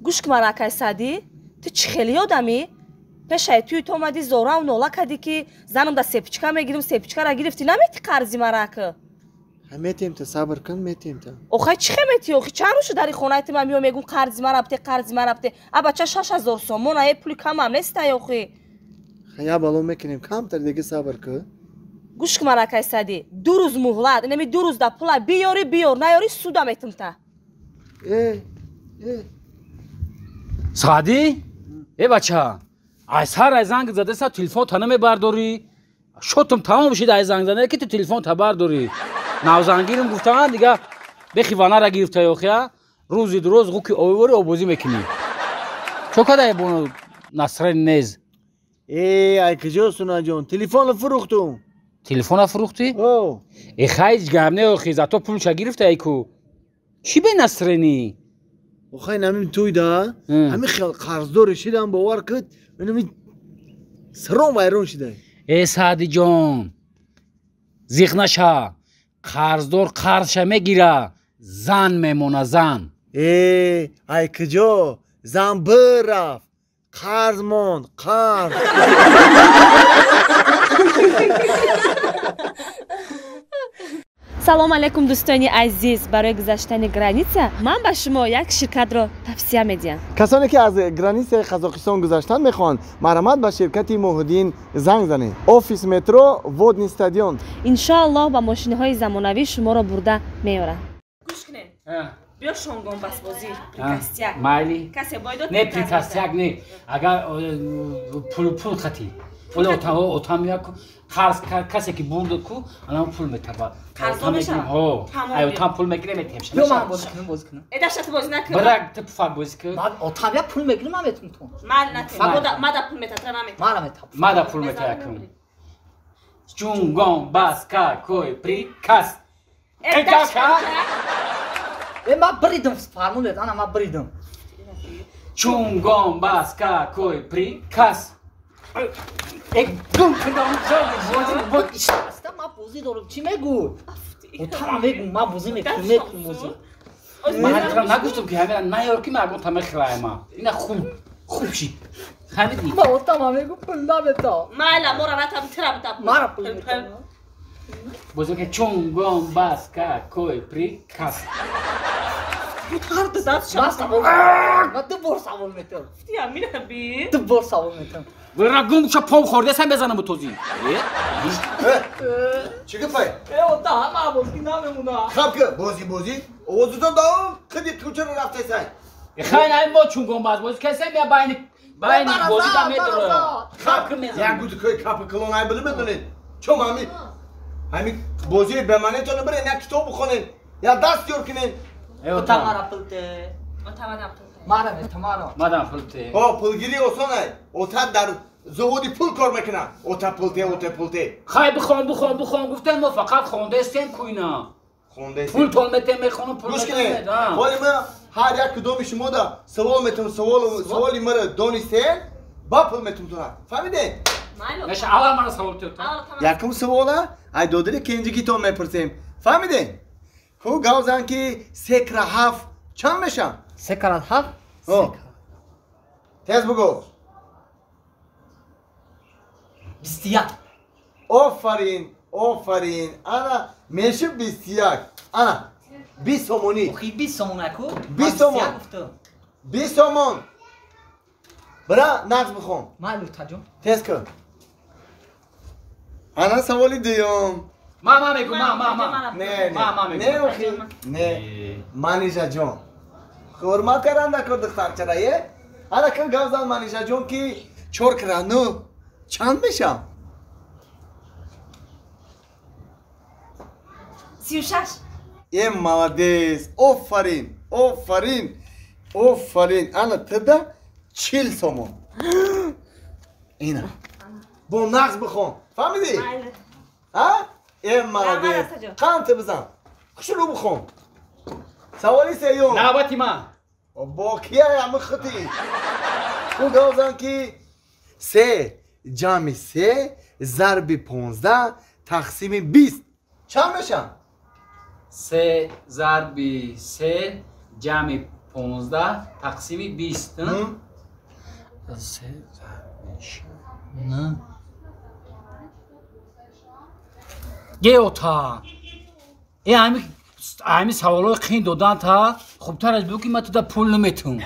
گوش که مرکای سادی تو چی خیلی آدمی پشای توی تو اومدی زورا و نولا کردی که زنم دا سپچکا میگیرم سپچکا را گرفتی نمیتی قرضی مرکه میتیم تا صبر کن میتیم تا اوخای چی خمیتی اوخی چند روشو داری خونه ایت من میگم قرضی مربته بچه 6000 سومون ای پولی کم هم نیست اوخی خیا بالو میکنیم کم تر دیگه صبر کن گوش که مرکای سادی 2 روز مهلت نمی 2 روز دا پول بیاری نیاری سودا میتم تا سادی ای بچه از هر از زنگ زده سا تلفن تا نمیبرداری شوتم تمام بشید از زنگ زده که تو تلفن تا برداری نوزنگیرم گفتن دیگه بخیوانه را گرفته یا روزی دو روز خوکی اویوری آبوزی میکنی چو کده بونو نصرین نیز ای کجا سونا جون تلفن فروختم تلفن فروختی؟ او ای خیلی گرم نه خیزتو پول چه گرفته ایکو چی به نصرینی؟ خیلی نمیم توی دا همین خیلی قرضدار شدم باور کد نمیم سرم ویرون شده ای سعدی جان زیخ نشه قرضدار قرضشه میگیره زن میمونه زن ای کجا زن برفت قرض موند قرض салом алейкум дӯстони азиз барои гузаштани граница ман ба шумо як ширкатро тавсия медиҳам کسانی که از گرانیسه قزاقستان گذشتن میخوان مرحمت به شرکت موهدین زنگ زنید офис метро водный стадион иншоаллоҳ ба мошинаҳои замонавӣ шуморо бурда меорад гӯш кунед биё шонгон басбозӣ прикастияк майли касе боидод не прикастияк не агар пул хати ола отам як қарз касе ки бурд ку анам пул метаба қарзо мешава ҳо ай отам пул мегире метем биё ман бозӣ кунам эдашат бозӣ накун брак ты пуфак бозӣ кун ман отам як пул мегирам ман метум ту ман натем мада пул метатра намет ман метам мада пул метакун чунгон баска кой прикас эдаша ман бридам фармудед ана ман бридам чунгон баска кой прикас ман бозӣ дорам чӣ мегӯ отама мегӯ ман бозӣ мекунам бозӣ ман нагуфтам ки ҳамина наёр ки ман ота мехираема ина хуб ши ҳамиди ман отама мегӯ пул наметам майла мора натам тирам мара пул метам бозӣ ки чунгон баска кой прикас ман ду бор савол метам аминаби ду бор савол метам рагум ша пом хордесам безанам този چی گفتی؟ ота ҳама бозӣ намемона خب که بازی اوزتون داو خیلی کوچه رو رفته سای خیلی نمی ما چونگون باز کسی میا باینی بازی دا میداره خب که میزنم یک گوزی که کپ کلون های بلی بدونید چون همین بازی به منه تونه برین یک کتاب بخونین یا دست یور کنین ота мара пулте мара метам مادم پلته پولگیری آسانه اوتا در زهودی پول کار میکنن اوتا پولته خیلی بخون گفتن ما فقط خونده استیم کوینا خونده پول تول میتیم میخونم پول گوش میتیم کنید ولی من هر یک کدوم شما دا سوال میتونم سوالی مرا دانستین با پول میتونم تو فهمیده؟ نشه اول مرا سوال تو یکم سواله ای دودری که اینجا کتاب میپرسیم فهمیده؟ خب گوزن که سکر هفت چند میشن؟ се карат ҳафт تیز بگو бистияк آفرین انا میشه 21 انا 20 سومونی охи 20 сомонаку 20 сомон 20 сомон برا نقص بخون майлу таҷон تیز کن انا سوالی دیوم ما میگم نه اخی نه مانیجا جون خورما کرنده که دختر چرا یه انا که گوزن مانیجا جون که چور کرنو چند میشم 36 یه مالدیس آفرین انا تدا 40 سومون اینا با نقص بخون فهمیدی؟ ها؟ یه مالدیس قانت بزن شروع بخون سوالی سیوم نوبتی من با کیه همه خطی او گوزن که 3 جمع 3 ضرب 15 تقسیم 20 چند میشن؟ 3 ضرب 3 جمع 15 تقسیم 20 نه گیوتا ای همین سوالای قین دادن تا خوبتر از بگو که من تو دا پول نمیتون